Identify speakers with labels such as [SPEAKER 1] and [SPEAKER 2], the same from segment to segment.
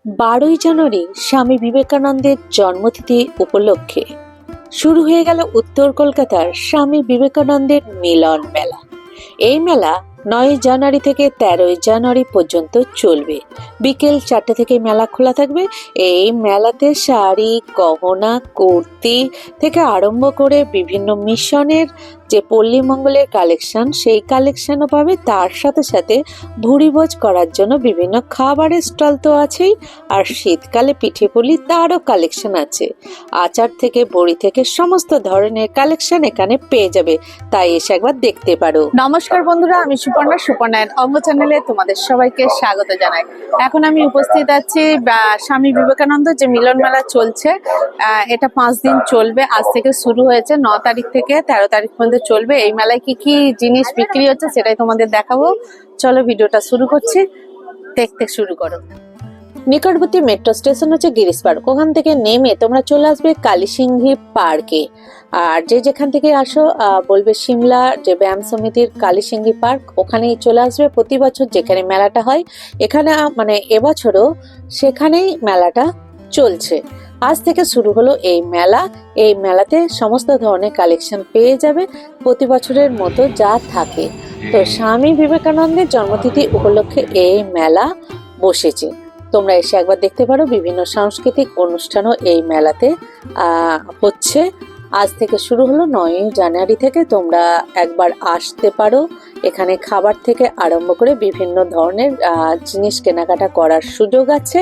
[SPEAKER 1] 12ই জানুয়ারি স্বামী বিবেকানন্দের জন্মতিথি উপলক্ষে শুরু হয়ে গেল উত্তর কলকাতার স্বামী বিবেকানন্দের মিলন মেলা। এই মেলা 9 জানুয়ারি থেকে 13 জানুয়ারি পর্যন্ত চলবে। বিকেল 4টে থেকে মেলা খোলা থাকবে। এই মেলাতে শাড়ি, গহনা, কুর্তি থেকে আরম্ভ করে বিভিন্ন মিশনের যে পল্লী মঙ্গলের কালেকশন, সেই কালেকশনও পাবে। তার সাথে সাথে ভুরিভোজ করার জন্য বিভিন্ন খাবারের স্টল তো আছেই, আর শীতকালে পিঠে পুলি তারও কালেকশন আছে। আচার থেকে বড়ি থেকে সমস্ত ধরনের কালেকশন এখানে পেয়ে যাবে, তাই এসে একবার দেখতে পারো।
[SPEAKER 2] নমস্কার বন্ধুরা, আমি সুপর্ণায়ন অঙ্গ চ্যানেলে তোমাদের সবাইকে স্বাগত জানাই। এখন আমি উপস্থিত আছি স্বামী বিবেকানন্দ যে মিলন মেলা চলছে। এটা 5 দিন চলবে। আজ থেকে শুরু হয়েছে, 9 তারিখ থেকে 13 তারিখ পর্যন্ত চলবে। এই মেলায় কি কি জিনিস বিক্রি হচ্ছে সেটাই তোমাদের দেখাবো। চলো ভিডিওটা শুরু করছি, দেখতে শুরু করো।
[SPEAKER 1] নিকটবর্তী মেট্রো স্টেশন হচ্ছে গিরিশ পার্ক। ওখান থেকে নেমে তোমরা চলে আসবে কালীসিংহী পার্কে। আর যে যেখান থেকে আসো বলবে সিমলা যে ব্যায়াম সমিতির কালীসিংহী পার্ক, ওখানেই চলে আসবে। প্রতি বছর যেখানে মেলাটা হয়, এখানে মানে এবছরও সেখানেই মেলাটা চলছে। আজ থেকে শুরু হলো এই মেলা। এই মেলাতে সমস্ত ধরনের কালেকশন পেয়ে যাবে, প্রতি বছরের মতো যা থাকে। তো স্বামী বিবেকানন্দের জন্মতিথি উপলক্ষে এই মেলা বসেছে। তোমরা এসে একবার দেখতে পারো। বিভিন্ন সাংস্কৃতিক অনুষ্ঠানও এই মেলাতে হচ্ছে। আজ থেকে শুরু হলো 9 জানুয়ারি থেকে। তোমরা একবার আসতে পারো। এখানে খাবার থেকে আরম্ভ করে বিভিন্ন ধরনের জিনিস কেনাকাটা করার সুযোগ আছে,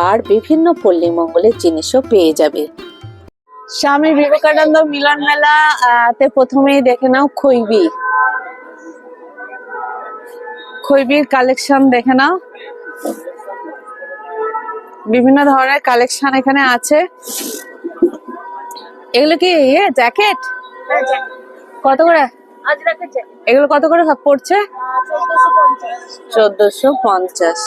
[SPEAKER 1] আর বিভিন্ন পল্লী মঙ্গলের জিনিসও পেয়ে যাবে।
[SPEAKER 2] স্বামী বিবেকানন্দ মিলন মেলা তে প্রথমেই দেখে নাও খৈবির কালেকশন দেখে নাও। বিভিন্ন ধরনের কালেকশন এখানে আছে। এগুলো কি জ্যাকেট? কত করে এগুলো কত করে সব পড়ছে? 1450।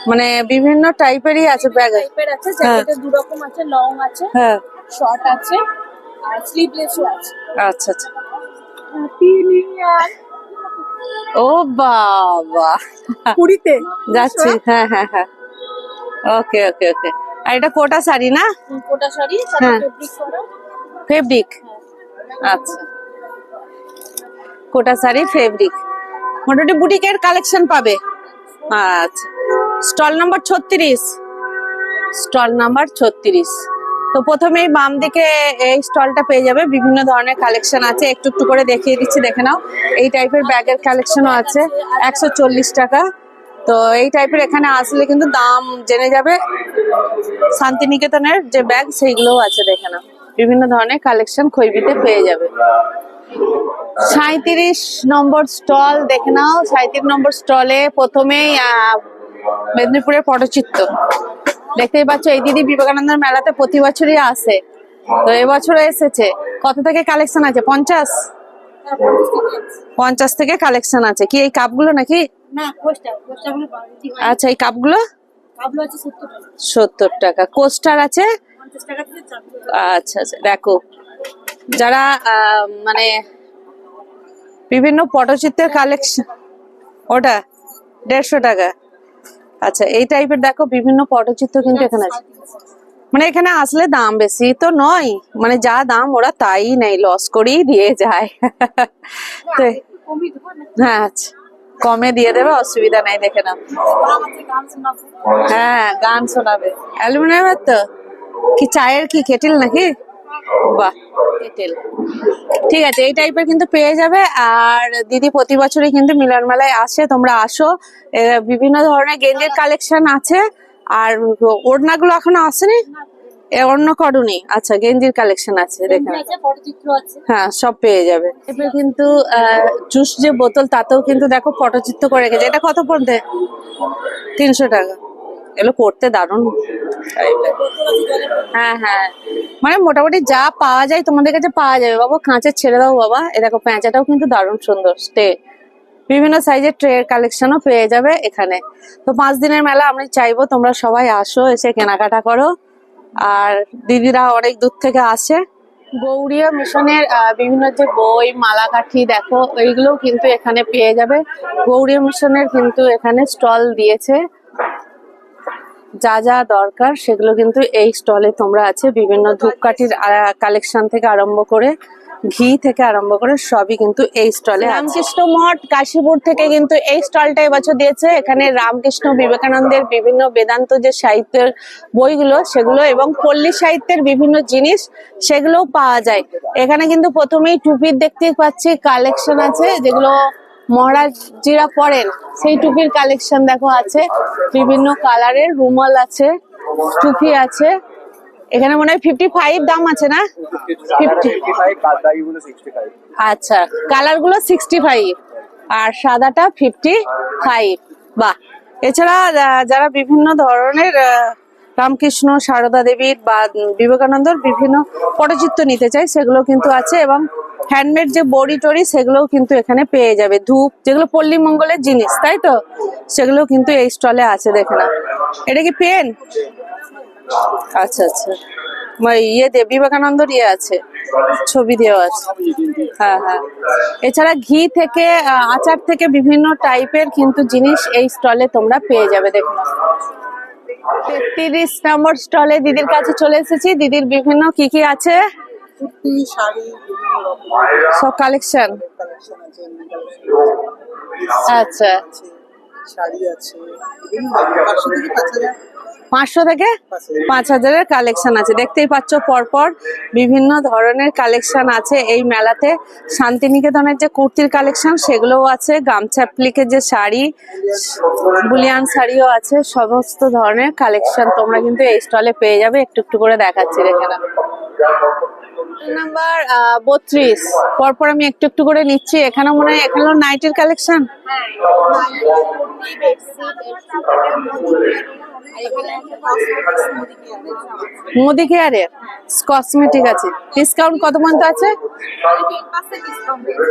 [SPEAKER 2] মানে বিভিন্ন টাইপেরই আছে ব্যাগ।
[SPEAKER 3] আছে, জ্যাকেটের 2 রকম আছে, লং আছে,
[SPEAKER 2] হ্যাঁ,
[SPEAKER 3] শর্ট আছে, আর স্লিভলেসও আছে।
[SPEAKER 2] আচ্ছা আচ্ছা। ও বাবা,
[SPEAKER 3] পুরীতে
[SPEAKER 2] যাচ্ছি। হ্যাঁ হ্যাঁ হ্যাঁ, ওকে ওকে ওকে। আর এটা কোটা শাড়ি না?
[SPEAKER 3] কোটা শাড়ি,
[SPEAKER 2] হ্যাঁ।
[SPEAKER 3] ফেব্রিক করা।
[SPEAKER 2] ফেব্রিক, আচ্ছা। কোটা শাড়ি ফেব্রিক, মোটামুটি বুটিকের কালেকশন পাবে। আচ্ছা, স্টল নাম্বার 36। Stall number 36। তো প্রথমেই বাম দিকে এই স্টলটা পেয়ে যাবে। বিভিন্ন ধরনের কালেকশন আছে, একটু একটু করে দেখিয়ে দিচ্ছি, দেখে নাও। এই টাইপের ব্যাগের কালেকশনও আছে, 140 টাকা। তো এই টাইপের এখানে আসলে কিন্তু দাম জেনে যাবে। শান্তিনিকেতনের যে ব্যাগ সেইগুলোও আছে, দেখে নাও। বিভিন্ন ধরনের কালেকশন খৈবিতে পেয়ে যাবে। 37 নম্বর স্টল দেখে নাও। 37 নম্বর স্টলে প্রথমেই মেদিনীপুরের পটচিত্র দেখতেই পাচ্ছ। এই দিদি বিবেকানন্দের মেলাতে প্রতি বছরই আসে, তো এবছরও এসেছে। কত থেকে কালেকশন আছে? 50 থেকে কালেকশন আছে। কি এই কাপগুলো নাকি?
[SPEAKER 3] না, কোস্টারগুলো বাড়তি হয়।
[SPEAKER 2] আচ্ছা, এই কাপগুলো
[SPEAKER 3] কাপগুলো আছে 70 টাকা।
[SPEAKER 2] 70 টাকা। কোস্টার আছে
[SPEAKER 3] 50 টাকা থেকে চালু।
[SPEAKER 2] আচ্ছা আচ্ছা। দেখো, যারা মানে বিভিন্ন পটচিত্রের কালেকশন, ওটা 150 টাকা। আচ্ছা, এই টাইপের দেখো বিভিন্ন পটচিত্র কিন্তু এখানে আছে। মানে এখানে আসলে দাম বেশি তো নয়, মানে যা দাম ওরা তাই নেই, লস করেই দিয়ে যায়। তো
[SPEAKER 3] কমই দেবো না।
[SPEAKER 2] হ্যাঁ, আচ্ছা, কমে দিয়ে দেবে, অসুবিধা নাই। দেখে নাও।
[SPEAKER 3] গান আছে, গান শোনাবো।
[SPEAKER 2] হ্যাঁ, গান শোনাবে। অ্যালুমিনিয়ামের তো কি, চায়ের কি কেটেল নাকি? বাহ, কেটেল। ঠিক আছে, এই টাইপের কিন্তু পেয়ে যাবে। আর দিদি প্রতি বছরই কিন্তু মিলন মেলায় আসে, তোমরা আসো। বিভিন্ন ধরনের গেঞ্জির কালেকশন আছে। আর ওড়নাগুলো এখনো আসেনি, অন্য করুনি। আচ্ছা, গেঞ্জির কালেকশন আছে, দেখে নাও।
[SPEAKER 3] আছে, পটচিত্র আছে।
[SPEAKER 2] হ্যাঁ, সব পেয়ে যাবে। এবার কিন্তু জুস যে বোতল, তাতেও কিন্তু দেখো পটচিত্র করে রেখেছে। এটা কত পড়বে? 300 টাকা। এগুলো করতে দারুণ। হ্যাঁ হ্যাঁ, মানে মোটামুটি যা পাওয়া যায় তোমাদের কাছে পাওয়া যাবে। বাবা কাঁচের ছেড়ে দাও বাবা। এ দেখো, প্যাঁচাটাও কিন্তু দারুণ সুন্দর। স্টে, বিভিন্ন সাইজের ট্রে কালেকশনও পেয়ে যাবে এখানে। তো 5 দিনের মেলা আমি চাইবো তোমরা সবাই আসো, এসে কেনাকাটা করো। আর দিদিরা অনেক দূর থেকে আসে। গৌড়ীয় মিশনের বিভিন্ন যে বই, মালাকাঠি দেখো, এইগুলোও কিন্তু এখানে পেয়ে যাবে। গৌড়ীয় মিশনের কিন্তু এখানে স্টল দিয়েছে। যা যা দরকার সেগুলো কিন্তু এই স্টলে তোমরা আছে। বিভিন্ন ধূপকাঠির কালেকশন থেকে আরম্ভ করে ঘি থেকে আরম্ভ করে সবই কিন্তু এই স্টলে। রামকৃষ্ণ মঠ কাশীপুর থেকে কিন্তু এই স্টলটা এবছর দিয়েছে। এখানে রামকৃষ্ণ বিবেকানন্দের বিভিন্ন বেদান্ত যে সাহিত্যের বইগুলো সেগুলো এবং পল্লী সাহিত্যের বিভিন্ন জিনিস সেগুলোও পাওয়া যায় এখানে। কিন্তু প্রথমেই টুপির দেখতে পাচ্ছি কালেকশন আছে, যেগুলো মহারাজজিরা পরেন সেই টুপির কালেকশন দেখো আছে। বিভিন্ন কালারের রুমাল আছে, টুপি আছে। এখানে মনে হয় 55 দাম আছে না? 50। আচ্ছা, কালার গুলো 65 আর সাদাটা 55। বাহ। এছাড়া যারা বিভিন্ন ধরনের রামকৃষ্ণ, সারদা দেবীর বা বিবেকানন্দর বিভিন্ন পটচিত্র নিতে চায় সেগুলো কিন্তু আছে, এবং হ্যান্ডমেড যে বড়ি টড়ি সেগুলোও কিন্তু এখানে পেয়ে যাবে। ধূপ, যেগুলো পল্লী মঙ্গলের জিনিস তাই তো, সেগুলো কিন্তু এই স্টলে আছে। দেখে না, এটা কি পেন? আচ্ছা আচ্ছা, বিবেকানন্দর আছে, ছবি দেওয়া আছে। হ্যাঁ হ্যাঁ। এছাড়া ঘি থেকে আচার থেকে বিভিন্ন টাইপের কিন্তু জিনিস এই স্টলে তোমরা পেয়ে যাবে। দেখো 33 নম্বর স্টলে দিদির কাছে চলে এসেছি। দিদির বিভিন্ন কি কি আছে সব কালেকশন। আচ্ছা,
[SPEAKER 4] শাড়ি আছে
[SPEAKER 2] 500 থেকে 5000-এর কালেকশন আছে। দেখতেই পাচ্ছ পরপর বিভিন্ন ধরনের কালেকশন আছে এই মেলাতে। শান্তিনিকেতনের যে কুর্তির কালেকশন সেগুলোও আছে, গামছা অ্যাপ্লিকের যে শাড়ি, বুলিয়ান শাড়িও আছে। সমস্ত ধরনের কালেকশন তোমরা কিন্তু এই স্টলে পেয়ে যাবে। একটু একটু করে দেখাচ্ছি, দেখে না। নাম্বার 32 পরপর আমি একটু একটু করে নিচ্ছি। এখানে মনে হয় এখানেও নাইটির কালেকশন। মোদি কেয়ারের কসমেটিক আছে। ডিসকাউন্ট কত পর্যন্ত আছে?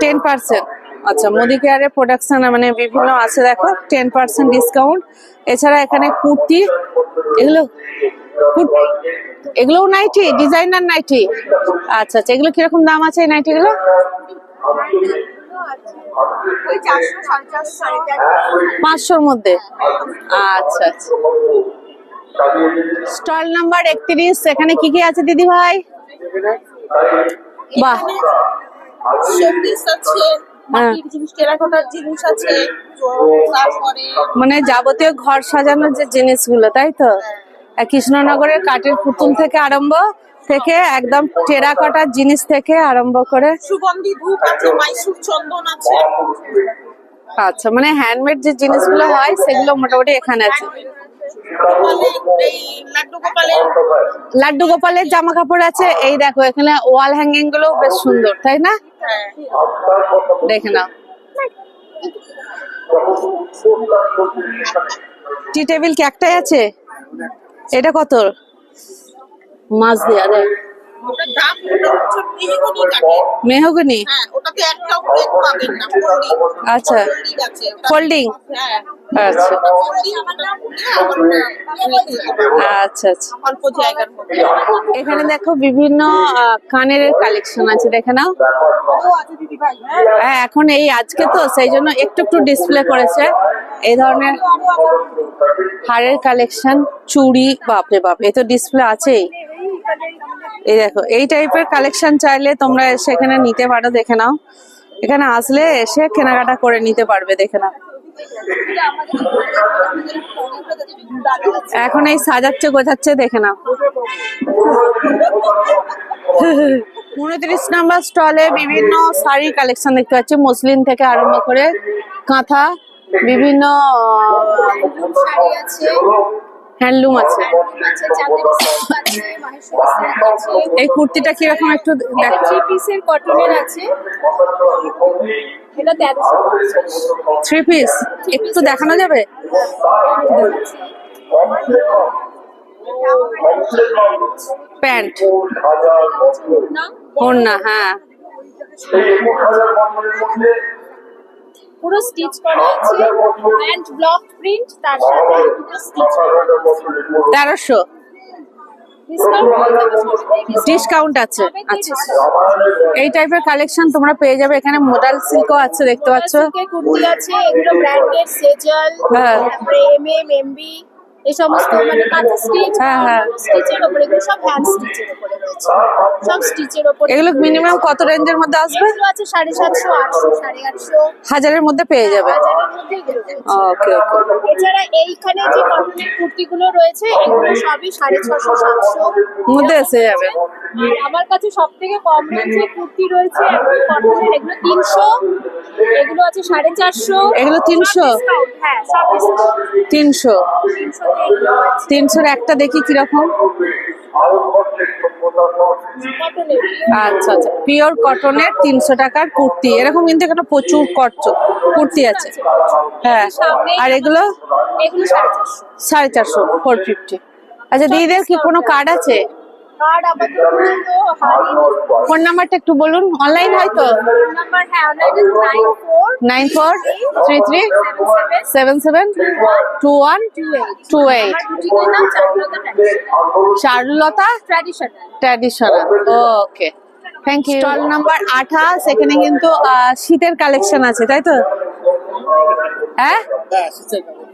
[SPEAKER 2] 10%। আচ্ছা, মোদি কেয়ারের প্রোডাকশন মানে বিভিন্ন আছে দেখো, 10% ডিসকাউন্ট। এছাড়া এখানে কুর্তি, এগুলোও নাইটি, ডিজাইনার নাইটি। আচ্ছা আচ্ছা, এগুলো কিরকম দাম আছে এই নাইটি গুলো? 500-র মধ্যে। আচ্ছা আচ্ছা। স্টল নাম্বার 31, এখানে কি কি আছে দিদি ভাই? বাহ,
[SPEAKER 3] শোপিস আছে, মাটির জিনিস, টেরাকোটার জিনিস আছে, তারপরে
[SPEAKER 2] মানে যাবতীয় ঘর সাজানোর যে জিনিসগুলো তাই তো। কৃষ্ণনগরের কাঠের পুতুল থেকে আরম্ভ থেকে একদম টেরাকোটার জিনিস থেকে আরম্ভ করে
[SPEAKER 3] সুগন্ধি ধূপ আছে, মাইসুর চন্দন আছে।
[SPEAKER 2] আচ্ছা, মানে হ্যান্ডমেড যে জিনিসগুলো হয় সেগুলো মোটামুটি এখানে আছে।
[SPEAKER 3] এই
[SPEAKER 2] লাড্ডু গোপালের জামা কাপড় আছে। এই দেখো এখানে ওয়াল হ্যাঙ্গিং গুলো বেশ সুন্দর তাই না? দেখে নাও। টি টেবিল কি একটাই আছে? এটা কত? মাছ দেয়া দেখ,
[SPEAKER 3] ওটার দাম ওটা হচ্ছে মেহগনি কাঠের।
[SPEAKER 2] মেহগনি।
[SPEAKER 3] হ্যাঁ, ওটাতে একটাও প্লেট পাবেন না, ফোল্ডিং।
[SPEAKER 2] আচ্ছা,
[SPEAKER 3] ফোল্ডিং আছে ওটা।
[SPEAKER 2] ফোল্ডিং।
[SPEAKER 3] হ্যাঁ,
[SPEAKER 2] আচ্ছা
[SPEAKER 3] ওটা ফোল্ডিং আমার নাম
[SPEAKER 2] আচ্ছা আচ্ছা।
[SPEAKER 3] অল্প জায়গার মধ্যে।
[SPEAKER 2] এখানে দেখো বিভিন্ন কানের কালেকশন আছে, দেখে নাও।
[SPEAKER 3] ও আছে দিদি ভাই।
[SPEAKER 2] হ্যাঁ, এখন এই আজকে তো সেই জন্য একটু একটু ডিসপ্লে করেছে এই ধরনের হারের কালেকশন, চুড়ি। বাপরে বাপ, এ তো ডিসপ্লে আছেই। এই দেখো এই টাইপের কালেকশন চাইলে তোমরা সেখানে নিতে পারো। দেখে নাও, এখানে আসলে এসে কেনাকাটা করে নিতে পারবে। দেখে নাও, এখন এই সাজাচ্ছে গোছাচ্ছে। দেখে নাও। 29 নম্বর স্টলে বিভিন্ন শাড়ির কালেকশন দেখতে পাচ্ছি, মসলিন থেকে আরম্ভ করে কাঁথা, বিভিন্ন
[SPEAKER 3] শাড়ি আছে,
[SPEAKER 2] হ্যান্ডলুম আছে।
[SPEAKER 3] চাঁদের সিল্ক আছে, মাহেশ্বরী সিল্ক আছে।
[SPEAKER 2] এই কুর্তিটা কিরকম একটু দেখো।
[SPEAKER 3] 3 পিসের কটনের আছে, এটা 1350।
[SPEAKER 2] 3 পিস একটু দেখানো যাবে? প্যান্ট, ওড়না। হ্যাঁ,
[SPEAKER 3] পুরো স্টিচ করা আছে, হ্যান্ড ব্লক প্রিন্ট, তার সাথে দুটো স্টিচ করা আছে।
[SPEAKER 2] 1300 ডিসকাউন্ট আছে। আচ্ছা, এই টাইপের কালেকশন তোমরা পেয়ে যাবে এখানে। মোডাল সিল্কও আছে, দেখতে পাচ্ছ।
[SPEAKER 3] সিল্কের কুর্তি আছে, এগুলো ব্র্যান্ডের সেজল,
[SPEAKER 2] হ্যাঁ।
[SPEAKER 3] তারপরে এমএম, এমবি, এই সমস্ত মানে কাঁথা স্টিচ,
[SPEAKER 2] হ্যাঁ, হ্যাঁ।
[SPEAKER 3] স্টিচের উপরে, এগুলো সব হ্যান্ড স্টিচের উপরে রয়েছে, সব স্টিচের উপরে।
[SPEAKER 2] এগুলো মিনিমাম কত রেঞ্জের মধ্যে আসবে?
[SPEAKER 3] এগুলো আছে 750, 800, 850,
[SPEAKER 2] হাজারের মধ্যে পেয়ে যাবে।
[SPEAKER 3] হাজারের মধ্যে এগুলো রয়েছে।
[SPEAKER 2] ওকে ওকে।
[SPEAKER 3] এছাড়া এইখানে যে কটনের কুর্তিগুলো রয়েছে এগুলো সবই 650, 700
[SPEAKER 2] মধ্যে এসে যাবে।
[SPEAKER 3] আর আমার কাছে সব থেকে কম রেঞ্জে কুর্তি রয়েছে এখন কটনের, এগুলো 300, এগুলো আছে 450।
[SPEAKER 2] এগুলো 300?
[SPEAKER 3] হ্যাঁ, সব discount।
[SPEAKER 2] 300?
[SPEAKER 3] 300 তে এগুলো আছে
[SPEAKER 2] 300-র একটা দেখি কিরকম।
[SPEAKER 3] কটনের।
[SPEAKER 2] আচ্ছা আচ্ছা, পিওর কটনের 300 টাকার কুর্তি, এরকম কিন্তু এখানে প্রচুর কুর্তি আছে। হ্যাঁ, আর এগুলো
[SPEAKER 3] এগুলো 450।
[SPEAKER 2] 450, 450। আচ্ছা দিদিদের কি কোনো কার্ড আছে?
[SPEAKER 3] আর আপাতত তো হারিয়ে
[SPEAKER 2] ফোন নাম্বারটা একটু বলুন, অনলাইন হয়তো?
[SPEAKER 3] নাম্বার, হ্যাঁ, অনলাইনে
[SPEAKER 2] 9433772128।
[SPEAKER 3] বুটিকের নাম
[SPEAKER 2] Charulata
[SPEAKER 3] traditional.
[SPEAKER 2] Traditional. Okay, thank you. Stall number 28, এখানে কিন্তু শীতের কালেকশন আছে, তাই তো? হ্যাঁ,
[SPEAKER 4] হ্যাঁ, শীতের কাপড়।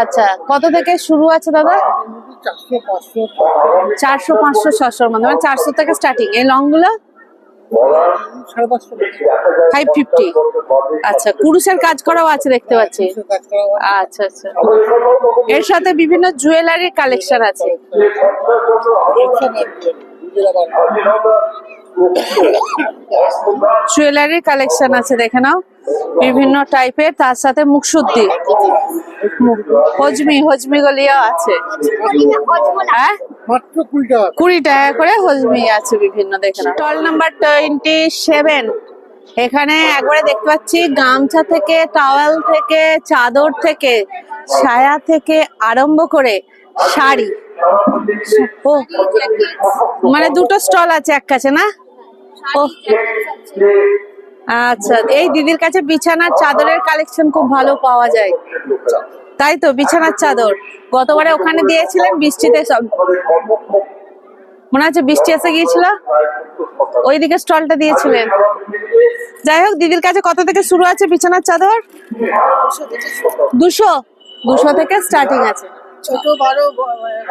[SPEAKER 2] আচ্ছা, কত থেকে শুরু আছে দাদা?
[SPEAKER 4] 400, 500,
[SPEAKER 2] 400, 500, 600 মধ্যে, মানে 400 থেকে স্টার্টিং। এই লং গুলো
[SPEAKER 4] 550
[SPEAKER 2] 550। আচ্ছা, কুরুশের কাজ করাও আছে দেখতে পাচ্ছি।
[SPEAKER 4] কাজ করা হয়।
[SPEAKER 2] আচ্ছা আচ্ছা, এর সাথে বিভিন্ন জুয়েলারি কালেকশন আছে। জুয়েলারি কালেকশন আছে, দেখে নাও, বিভিন্ন টাইপের, তার সাথে মুখশুদ্ধি, হজমি গলিয়াও আছে। হ্যাঁ,
[SPEAKER 4] মাত্র 20 টাকা।
[SPEAKER 2] 20 টাকা করে হজমি আছে বিভিন্ন, দেখে নাও। স্টল নাম্বার 27, এখানে একবারে দেখতে পাচ্ছি গামছা থেকে, টাওয়েল থেকে, চাদর থেকে, সায়া থেকে আরম্ভ করে শাড়ি। ও, মানে দুটো স্টল আছে এক কাছে না? ও আচ্ছা, এই দিদির কাছে বিছানার চাদরের কালেকশন খুব ভালো পাওয়া যায়, তাই তো? বিছানার চাদর গতবারে ওখানে দিয়েছিলেন, বৃষ্টিতে সব মনে আছে, বৃষ্টি এসে গিয়েছিল, ওইদিকে স্টলটা দিয়েছিলেন। যাই হোক, দিদির কাছে কত থেকে শুরু আছে বিছানার চাদর? 200 থেকে স্টার্টিং আছে।
[SPEAKER 3] ছোট বড়,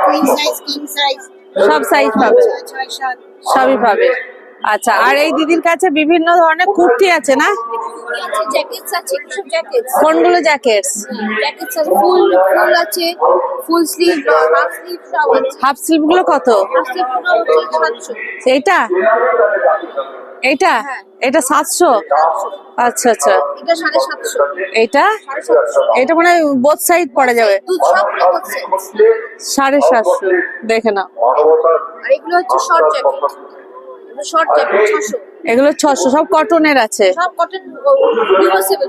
[SPEAKER 3] কুইন সাইজ, কিং সাইজ,
[SPEAKER 2] সব সাইজ পাবে,
[SPEAKER 3] 6, 7।
[SPEAKER 2] সবই পাবে। আচ্ছা, আর এই দিদির কাছে বিভিন্ন ধরনের কুর্তি আছে না?
[SPEAKER 3] জ্যাকেটস আছে, কিছু জ্যাকেটস,
[SPEAKER 2] কোনগুলো জ্যাকেটস?
[SPEAKER 3] জ্যাকেটস আছে, ফুল আছে, ফুল স্লিভ, হাফ স্লিভ সব আছে।
[SPEAKER 2] হাফ স্লিভ গুলো কত?
[SPEAKER 3] হাফ স্লিভ গুলো হচ্ছে 700।
[SPEAKER 2] এইটা এইটা এটা 700? আচ্ছা আচ্ছা,
[SPEAKER 3] এটা 750।
[SPEAKER 2] এইটা
[SPEAKER 3] 750।
[SPEAKER 2] এটা মানে বোথ সাইড পড়া যাবে,
[SPEAKER 3] দুধ সব বলছে।
[SPEAKER 2] 750, দেখে নাও।
[SPEAKER 3] আর এগুলো হচ্ছে শর্ট জ্যাকেট, শর্ট জ্যাকেট 600।
[SPEAKER 2] এগুলো 600, সব কটনের আছে।
[SPEAKER 3] সব কটন, রিভার্সেবল।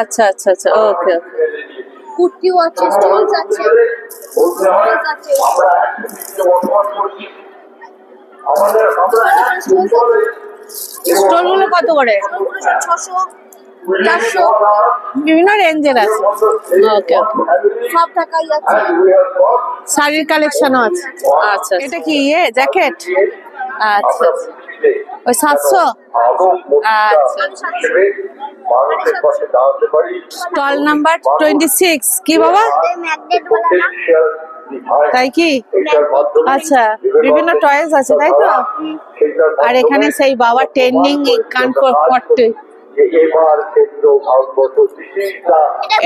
[SPEAKER 2] আচ্ছা আচ্ছা আচ্ছা, ওকে ওকে।
[SPEAKER 3] কুর্তিও আছে, স্টোলস আছে, স্টোলস আছে।
[SPEAKER 2] স্টোল গুলো কত করে?
[SPEAKER 3] স্টোলগুলো সব 600, 400,
[SPEAKER 2] বিভিন্ন রেঞ্জের আছে। ওকে ওকে,
[SPEAKER 3] সব টাকাই আছে।
[SPEAKER 2] শাড়ির কালেকশনও আছে। আচ্ছা, এটা কি জ্যাকেট? আচ্ছা, ওই 700। আচ্ছা, স্টল নাম্বার 26, কি বাবা?
[SPEAKER 3] ম্যাগনেট বলা না,
[SPEAKER 2] তাই কি? আচ্ছা, বিভিন্ন টয়েস আছে, তাই তো? আর এখানে সেই বাবা ট্রেন্ডিং কান পট্টি,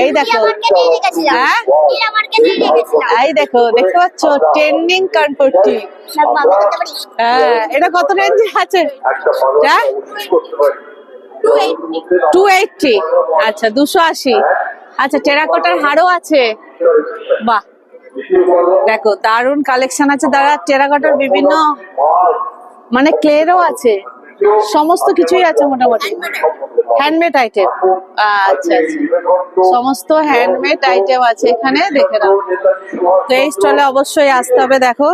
[SPEAKER 2] এই দেখো, হ্যাঁ এই দেখো, দেখতে পাচ্ছ ট্রেন্ডিং কান পট্টি। হ্যাঁ, এটা কত রেঞ্জে আছে? 280। আচ্ছা, 280। আচ্ছা, টেরাকোটার হারও আছে, বাহ, দেখো দারুন কালেকশন আছে। দাদা, টেরাকোটার বিভিন্ন মানে ক্লেরও আছে, সমস্ত কিছুই আছে মোটামুটি, হ্যান্ডমেড আইটেম। আচ্ছা আচ্ছা, সমস্ত হ্যান্ডমেড আইটেম আছে এখানে, দেখে নাও। তো এই স্টলে অবশ্যই আসতে হবে, দেখো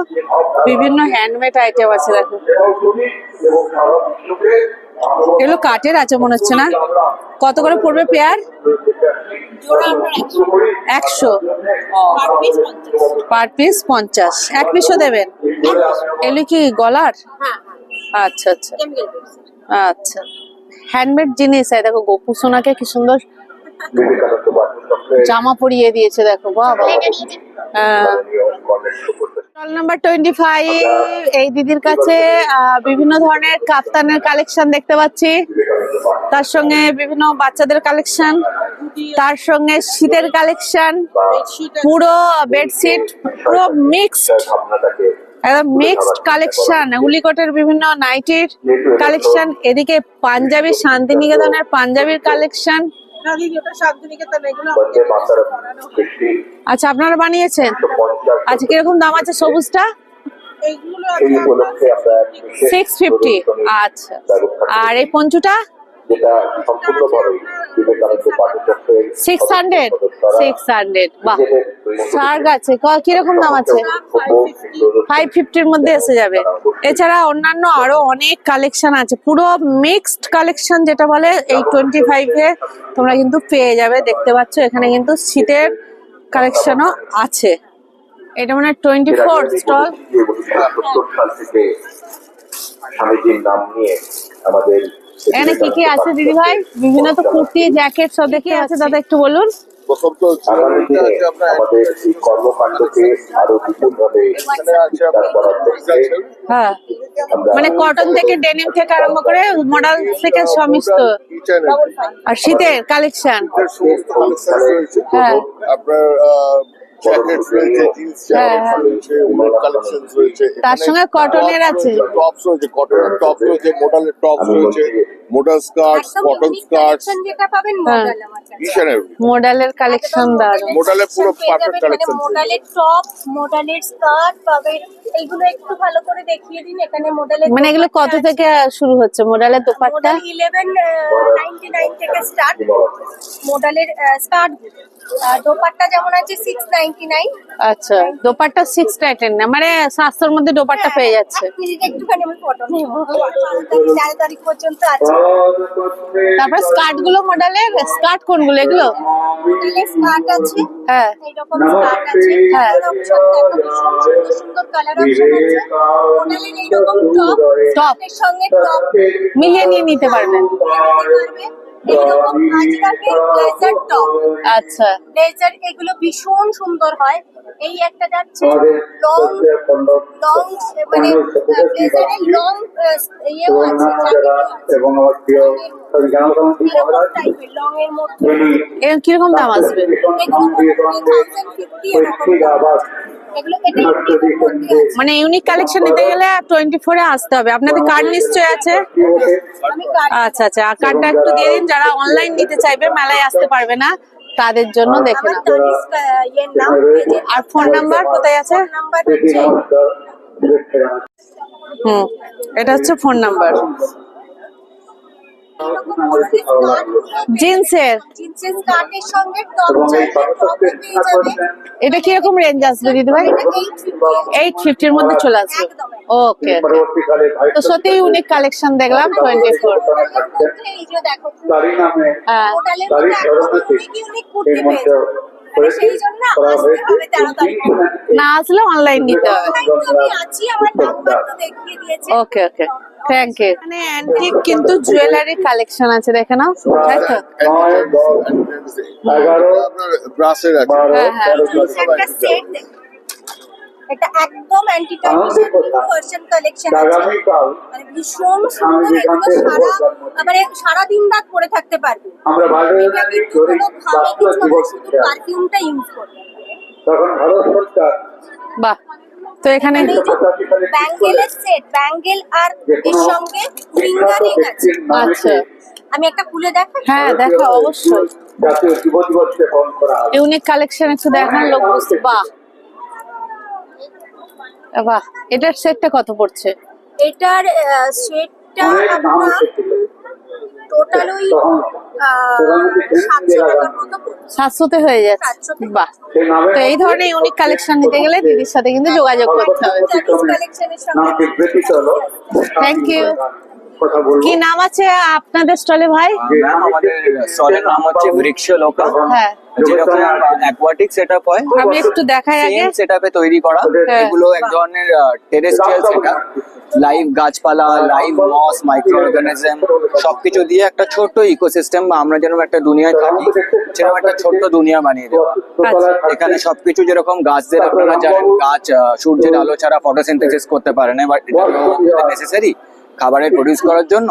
[SPEAKER 2] বিভিন্ন হ্যান্ডমেড আইটেম আছে, দেখো এগুলো কাঠের আছে মনে হচ্ছে না? কত করে পড়বে পেয়ার?
[SPEAKER 3] জোড়া আমরা
[SPEAKER 2] 100,
[SPEAKER 3] পার পিস 50।
[SPEAKER 2] পার পিস 50, এক পিসও দেবেন? এগুলো কি গলার?
[SPEAKER 3] হ্যাঁ,
[SPEAKER 2] আচ্ছা আচ্ছা
[SPEAKER 3] কেমিক্যাল বেস।
[SPEAKER 2] আচ্ছা, হ্যান্ডমেড জিনিস। এই দেখো, গোপু সোনাকে কি সুন্দর জামা পরিয়ে দিয়েছে, দেখো বাবা, স্টল নাম্বার 25 এই দিদির কাছে বিভিন্ন ধরনের কাপ্তানের কালেকশন দেখতে পাচ্ছি, তার সঙ্গে বিভিন্ন বাচ্চাদের কালেকশন, তার সঙ্গে শীতের কালেকশন, পুরো বেডশিট, পুরো মিক্সড, একদম মিক্সড কালেকশন, উলিকটের বিভিন্ন নাইটির কালেকশন, এদিকে পাঞ্জাবি, শান্তিনিকেতনের পাঞ্জাবির কালেকশন। আচ্ছা, আপনারা বানিয়েছেন? আচ্ছা, কিরকম দাম আছে সবুজটা? 650। আচ্ছা, আর এই পঞ্চুটা 600। 600, বাহ। শার্ক আছে, কিরকম দাম আছে? 550-র মধ্যে এসে যাবে। এছাড়া অন্যান্য আরো অনেক কালেকশন আছে, পুরো মিক্সড কালেকশন যেটা বলে, এই 25-এ তোমরা কিন্তু পেয়ে যাবে। দেখতে পাচ্ছ এখানে কিন্তু শীতের কালেকশনও আছে। এটা মানে 24 স্টল।
[SPEAKER 5] স্বামীজির নাম নিয়ে আমাদের
[SPEAKER 2] এখানে কি কি আছে দিদি ভাই? বিভিন্ন তো কুর্তি, জ্যাকেট সব দেখে আছে, দাদা একটু বলুন।
[SPEAKER 5] আগামী দিনে আমাদের এই কর্মকাণ্ডকে আরো বিপুলভাবে বিস্তার করার লক্ষ্যে
[SPEAKER 2] হ্যাঁ, মানে কটন থেকে, ডেনিম থেকে আরম্ভ করে মডেল থেকে সমস্ত, আর শীতের কালেকশন। হ্যাঁ,
[SPEAKER 6] আপনার জ্যাকেটস রয়েছে, জিন্স জ্যাকেটস রয়েছে, উলের কালেকশনস রয়েছে,
[SPEAKER 2] তার সঙ্গে কটনের আছে,
[SPEAKER 6] টপস রয়েছে, কটনের টপ রয়েছে, মোডালের টপস রয়েছে, মোডাল স্কার্টস, কটন স্কার্টস,
[SPEAKER 3] যেটা পাবেন
[SPEAKER 2] হ্যাঁ,
[SPEAKER 3] মডেল আমাদের
[SPEAKER 6] ইশানের
[SPEAKER 2] মডেলের কালেকশন দারুন।
[SPEAKER 6] মোডালের পুরো পারফেক্ট কালেকশন।
[SPEAKER 3] মডেলের টপ, মডেলের স্কার্ট পাবেন। এইগুলো একটু ভালো করে দেখিয়ে দিন। এখানে মডেলের
[SPEAKER 2] মানে এগুলো কত থেকে শুরু হচ্ছে? মডেলের দোপাট্টা
[SPEAKER 3] মডেল 1199 থেকে স্টার্ট। মডেলের স্কার্ট, দোপাট্টা যেমন আছে 699।
[SPEAKER 2] আচ্ছা, দোপাট্টা 699 না, মানে 700-র মধ্যে দোপাট্টা পেয়ে যাচ্ছে।
[SPEAKER 3] একটুখানি আমি ফটো নেব। 4 তারিখ পর্যন্ত আছে।
[SPEAKER 2] তারপর স্কার্ট গুলো, মডেলের স্কার্ট কোনগুলো এগুলো?
[SPEAKER 3] মডেলের স্কার্ট আছে,
[SPEAKER 2] হ্যাঁ,
[SPEAKER 3] এইরকম স্কার্ট আছে,
[SPEAKER 2] হ্যাঁ।
[SPEAKER 3] কালার অপশন দেখো, ভীষণ সুন্দর সুন্দর কালার অপশন আছে। মডেলের এইরকম টপ,
[SPEAKER 2] টপ
[SPEAKER 3] এর সঙ্গে টপ
[SPEAKER 2] মিলিয়ে নিয়ে নিতে পারবেন।
[SPEAKER 3] এইরকম আজরাকের ব্লেজার টপ,
[SPEAKER 2] আচ্ছা,
[SPEAKER 3] ব্লেজার, এগুলো ভীষণ সুন্দর হয়। এই একটা যাচ্ছে লং লং, মানে ব্লেজারের লং ইয়েও আছে, জ্যাকেটও আছে।
[SPEAKER 5] এবং আমার প্রিয়
[SPEAKER 3] এরকম টাইপের লং এর মধ্যে
[SPEAKER 2] এর কিরকম দাম আসবে?
[SPEAKER 3] এগুলো 1050 এরকম দাম। এগুলো এটা ইউনিকের মধ্যে আছে।
[SPEAKER 2] মানে ইউনিক কালেকশন নিতে গেলে 24-এ আসতে হবে। আপনাদের কার্ড নিশ্চয়ই আছে?
[SPEAKER 3] আমি কার্ড
[SPEAKER 2] আচ্ছা আচ্ছা, কার্ডটা একটু দিয়ে দিন, যারা অনলাইন নিতে চাইবে, মেলায় আসতে পারবে না, তাদের জন্য দেখে
[SPEAKER 3] আমার
[SPEAKER 2] নাও।
[SPEAKER 3] তানিস্কা ইয়ের নাম,
[SPEAKER 2] আর ফোন নাম্বার কোথায় আছে?
[SPEAKER 3] নাম্বার হচ্ছে
[SPEAKER 2] এটা হচ্ছে ফোন নাম্বার।
[SPEAKER 3] এরকম ধরনের স্কার্টগুলো
[SPEAKER 2] জিন্সের
[SPEAKER 3] জিন্সের স্কার্টের সঙ্গে টপ চাইলে টপও পেয়ে যাবে।
[SPEAKER 2] এটা কিরকম রেঞ্জ আসবে দিদি ভাই?
[SPEAKER 3] এটা 850
[SPEAKER 2] 850-র মধ্যে চলে আসবে।
[SPEAKER 3] একদম।
[SPEAKER 2] ওকে,
[SPEAKER 5] পরবর্তীকালে
[SPEAKER 2] তো সত্যি ইউনিক কালেকশন দেখলাম 24।
[SPEAKER 3] মডেলের মধ্যে এই যে দেখো,
[SPEAKER 5] তারই নামে
[SPEAKER 2] হ্যাঁ,
[SPEAKER 3] মডেলের
[SPEAKER 5] তারই
[SPEAKER 3] মধ্যে
[SPEAKER 5] স্মরণে
[SPEAKER 3] ইউনিক কুর্তি
[SPEAKER 5] এর
[SPEAKER 3] পেয়ে
[SPEAKER 5] মধ্যে
[SPEAKER 3] যাবে। মানে সেই জন্য আসতে হবে তাড়াতাড়ি।
[SPEAKER 2] না আসলে অনলাইন নিতে হবে।
[SPEAKER 3] অনলাইন তো আমি আছি, আমার নাম্বার তো দেখিয়ে দিয়েছে।
[SPEAKER 2] ওকে ওকে, থ্যাংক ইউ। মানে অ্যান্টিক কিন্তু জুয়েলারি কালেকশন আছে, দেখে নাও, তাই তো?
[SPEAKER 5] 11
[SPEAKER 6] আপনার ব্রাসের আছে,
[SPEAKER 2] হ্যাঁ, হ্যাঁ।
[SPEAKER 3] একটা সেট দেখো। এটা একদম অ্যান্টি ট্র্যাডিশনাল ভার্সন কালেকশন আছে।
[SPEAKER 5] আগামীকাল
[SPEAKER 3] মানে ভীষণ সুন্দর, এগুলো মানে সারা দিন রাত পরে থাকতে পারবে।
[SPEAKER 5] আমরা বাইরে
[SPEAKER 3] এটা কিন্তু কোনো ঘামে কিছু না, শুধু পারফিউমটা ইউজ করবে।
[SPEAKER 5] তখন ভারত সরকার
[SPEAKER 2] বাহ, তো এখানে
[SPEAKER 3] ব্যাঙ্গেলের সেট, ব্যাঙ্গেল আর এর সঙ্গে ফিঙ্গারিং আছে।
[SPEAKER 2] আচ্ছা,
[SPEAKER 3] আমি একটা খুলে দেখাই।
[SPEAKER 2] হ্যাঁ দেখা অবশ্যই।
[SPEAKER 5] জাতীয় যুব দিবসকে পালন করা হবে।
[SPEAKER 2] ইউনিক কালেকশন একটু দেখান, লোক বুঝতে। বাহ বাহ, এটার সেটটা কত পড়ছে?
[SPEAKER 3] এটার সেটটা
[SPEAKER 5] অনেক নাম
[SPEAKER 3] আপনার
[SPEAKER 5] এসেছিল।
[SPEAKER 3] টোটাল ওই
[SPEAKER 5] তখন
[SPEAKER 3] 700 টাকার মতো পড়ছে।
[SPEAKER 2] 700-তে হয়ে যাচ্ছে।
[SPEAKER 3] 700
[SPEAKER 2] বাহ,
[SPEAKER 5] সেই নামে
[SPEAKER 2] তো এই ধরনের ইউনিক কালেকশন নিতে গেলে দিদির সাথে কিন্তু যোগাযোগ করতে হবে।
[SPEAKER 3] চাইনিজ কালেকশনের সঙ্গে
[SPEAKER 5] নামটি ব্রিটিশ হলো।
[SPEAKER 2] Thank you.
[SPEAKER 5] কথা বলবো।
[SPEAKER 2] কি নাম আছে আপনাদের স্টলে ভাই?
[SPEAKER 7] ম্যাম আমাদের স্টলের নাম হচ্ছে বৃক্ষ লোকা।
[SPEAKER 2] হ্যাঁ,
[SPEAKER 7] যেরকম অ্যাকোয়াটিক সেটআপ হয়
[SPEAKER 2] আমি একটু দেখাই আগে।
[SPEAKER 7] সেম সেটআপে তৈরি করা।
[SPEAKER 2] হ্যাঁ।
[SPEAKER 7] এগুলো এক ধরনের টেরেস্ট্রিয়াল সেটআপ, লাইভ গাছপালা, লাইভ মস, মাইক্রো অর্গানিজম সবকিছু দিয়ে একটা ছোট্ট ইকোসিস্টেম, বা আমরা যেরকম একটা দুনিয়ায় থাকি সেরকম একটা ছোট্ট দুনিয়া বানিয়ে দেওয়া। এখানে সবকিছু যেরকম গাছদের, আপনারা জানেন গাছ সূর্যের আলো ছাড়া ফটোসিনথেসিস করতে পারে না, বাট এটা নেসেসারি খাবারের প্রডিউস করার জন্য।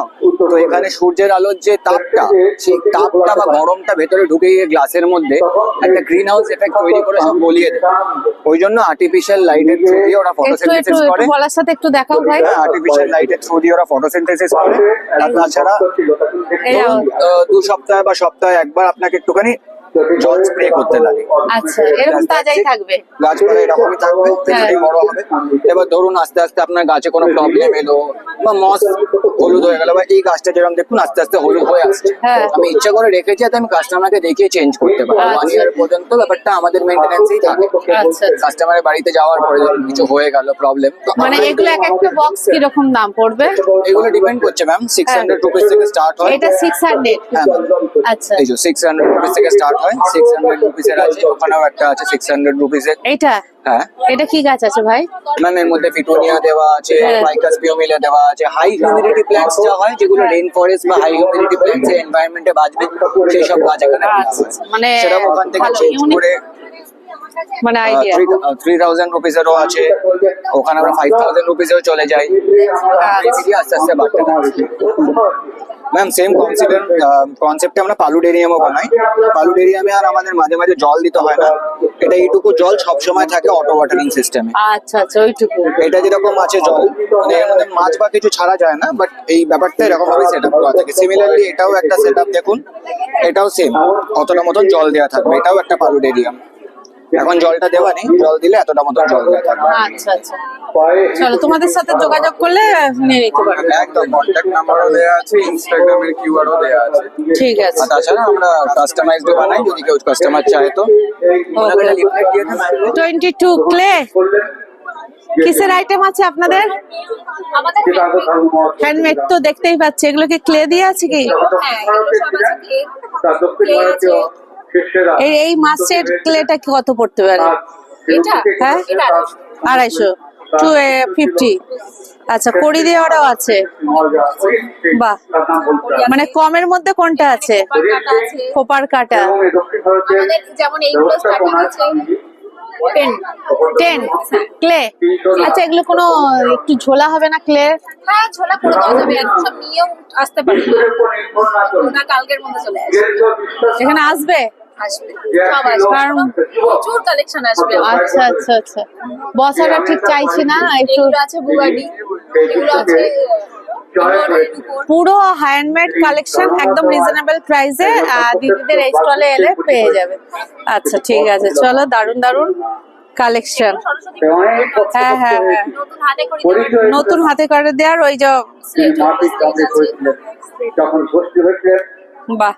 [SPEAKER 7] তো এখানে সূর্যের আলোর যে তাপটা, সেই তাপটা বা গরমটা ভেতরে ঢুকে গিয়ে গ্লাসের মধ্যে একটা গ্রিন হাউস এফেক্ট তৈরি করে সব গলিয়ে দেয়। ওই জন্য আর্টিফিশিয়াল লাইটের থ্রু দিয়ে ওরা
[SPEAKER 2] একটু একটু
[SPEAKER 7] ফটোসিনথেসিস করে।
[SPEAKER 2] একটু বলার সাথে একটু দেখাও ভাই।
[SPEAKER 7] আর্টিফিশিয়াল লাইটের থ্রু দিয়ে ওরা ফটোসিনথেসিস করে। আর তাছাড়া
[SPEAKER 2] এই নাও।
[SPEAKER 7] 2 সপ্তাহে বা সপ্তাহে একবার আপনাকে একটুখানি জল স্প্রে করতে লাগে।
[SPEAKER 2] আচ্ছা, এরকম তাজাই থাকবে।
[SPEAKER 7] গাছপালা এরকমই থাকবে, ভেতরেই বড় হবে। এবার ধরুন আস্তে আস্তে আপনার গাছে কোনো প্রবলেম এলো বা মস হলুদ হয়ে গেল, বা এই গাছটা যেরকম দেখুন আস্তে আস্তে হলুদ হয়ে আসছে,
[SPEAKER 2] হ্যাঁ।
[SPEAKER 7] আমি ইচ্ছা করে রেখেছি যাতে আমি কাস্টমারকে দেখিয়ে চেঞ্জ করতে পারি। 1 ইয়ার পর্যন্ত ব্যাপারটা আমাদের মেইনটেনেন্সেই থাকে।
[SPEAKER 2] আচ্ছা।
[SPEAKER 7] কাস্টমারের বাড়িতে যাওয়ার পরে যখন কিছু হয়ে গেল প্রবলেম,
[SPEAKER 2] মানে এগুলো এক একটা বক্স কি রকম দাম পড়বে?
[SPEAKER 7] এগুলো ডিপেন্ড করছে ম্যাম। 600 রুপিস থেকে স্টার্ট হয়।
[SPEAKER 2] এটা 600।
[SPEAKER 7] হ্যাঁ ma'am।
[SPEAKER 2] আচ্ছা,
[SPEAKER 7] এই যে 600 রুপিস থেকে স্টার্ট হয়। 600 রুপিসের আছে, ওখানেও একটা আছে 600 রুপিসের।
[SPEAKER 2] এইটা
[SPEAKER 7] হ্যাঁ
[SPEAKER 2] এটা কি গাছ আছে ভাই?
[SPEAKER 7] ম্যাম, এর মধ্যে ফিটোনিয়া দেওয়া আছে,
[SPEAKER 2] হ্যাঁ।
[SPEAKER 7] ফাইকাস পিওমিলা দেওয়া আছে। হাই হিউমিডিটি প্ল্যান্টস যা হয়, যেগুলো রেইন ফরেস্ট বা হাই হিউমিডিটি প্ল্যান্টস এর এনভায়রনমেন্টে বাঁচবে, সেই সব গাছ এখানে রাখা
[SPEAKER 2] আচ্ছা,
[SPEAKER 7] হয়।
[SPEAKER 2] মানে
[SPEAKER 7] সেরকম ওখান থেকে
[SPEAKER 2] ভালো,
[SPEAKER 7] চেঞ্জ
[SPEAKER 2] unique।
[SPEAKER 7] করে
[SPEAKER 2] মানে আইডিয়া।
[SPEAKER 7] 3000 রুপিসেরও আছে, ওখানে আমরা 5000 রুপিসেও চলে যাই। এদিকে আস্তে আস্তে বাড়তে থাকছে। ম্যাম সেম কনসেপ্টে আমরা পালুডেরিয়ামও বানাই। পালুডেরিয়ামে আর আমাদের মাঝে মাঝে জল দিতে হয় না, এটা এইটুকু জল সবসময় থাকে অটো ওয়াটারিং সিস্টেমে।
[SPEAKER 2] আচ্ছা আচ্ছা, ওইটুকু।
[SPEAKER 7] এটা যেরকম আছে জল, মানে এর মধ্যে মাছ বা কিছু ছাড়া যায় না, বাট এই ব্যাপারটা এরকম ভাবে সেট আপ করা থাকে। সিমিলারলি এটাও একটা সেট আপ দেখুন, এটাও সেম অতটা মতন জল দেওয়া থাকবে। এটাও একটা পালুডেরিয়াম। এখন জলটা দেওয়া নেই, জল দিলে এতটা মতন জল দেওয়া থাকবে।
[SPEAKER 2] আচ্ছা আচ্ছা, চলো তোমাদের সাথে যোগাযোগ করলে নিয়ে নিতে পারবে।
[SPEAKER 7] একদম কন্ট্যাক্ট নাম্বারও দেওয়া আছে, ইনস্টাগ্রামের কিউআরও দেওয়া আছে।
[SPEAKER 2] ঠিক আছে।
[SPEAKER 7] আর তাছাড়া আমরা কাস্টমাইজড বানাই, যদি কেউ কাস্টমার চায় তো ওনাকে লিফলেট দিয়ে দেন।
[SPEAKER 2] 22 ক্লে কিসের আইটেম আছে আপনাদের?
[SPEAKER 3] আমাদের
[SPEAKER 2] হ্যান্ডমেড তো দেখতেই পাচ্ছি। এগুলো কি ক্লে দিয়ে আছে কি?
[SPEAKER 3] হ্যাঁ, এগুলো সব আছে clay আছে।
[SPEAKER 2] এই মাছের ক্লেটা কি কত পড়তে পারে?
[SPEAKER 3] এটা
[SPEAKER 2] হ্যাঁ,
[SPEAKER 3] এটা
[SPEAKER 2] 250 250। আচ্ছা, কড়ি দিয়ে ওরাও আছে। বাহ, মানে কমের মধ্যে কোনটা আছে?
[SPEAKER 3] কাটা আছে।
[SPEAKER 2] খোপার কাটা।
[SPEAKER 3] আমাদের যেমন এইগুলো স্টার্টিং আছে 10।
[SPEAKER 2] 10 ক্লে। আচ্ছা, এগুলো কোনো একটু ঝোলা হবে না ক্লে?
[SPEAKER 3] হ্যাঁ, ছোলা করে দেওয়া যাবে। এখন সব নিয়েও আসতে পারি না, কালকের মধ্যে চলে আসবে।
[SPEAKER 2] এখানে আসবে?
[SPEAKER 3] আসবে, সব আসবে।
[SPEAKER 2] কারণ
[SPEAKER 3] প্রচুর কালেকশন আসবে।
[SPEAKER 2] আচ্ছা আচ্ছা আচ্ছা, বসাটা ঠিক চাইছি না একটু।
[SPEAKER 3] এগুলো আছে বুগাডি, এগুলো আছে
[SPEAKER 2] পুরো হ্যান্ডমেড কালেকশন একদম রিজনেবল প্রাইসে দিদিদের এই স্টলে এলে পেয়ে যাবে। আচ্ছা ঠিক আছে, চলো। দারুন দারুন কালেকশন। হ্যাঁ হ্যাঁ হ্যাঁ,
[SPEAKER 3] নতুন হাতে করে দেওয়া
[SPEAKER 2] নতুন হাতে করে দেওয়ার ওই যে।
[SPEAKER 5] যখন ভর্তি হয়েছে
[SPEAKER 2] বাহ,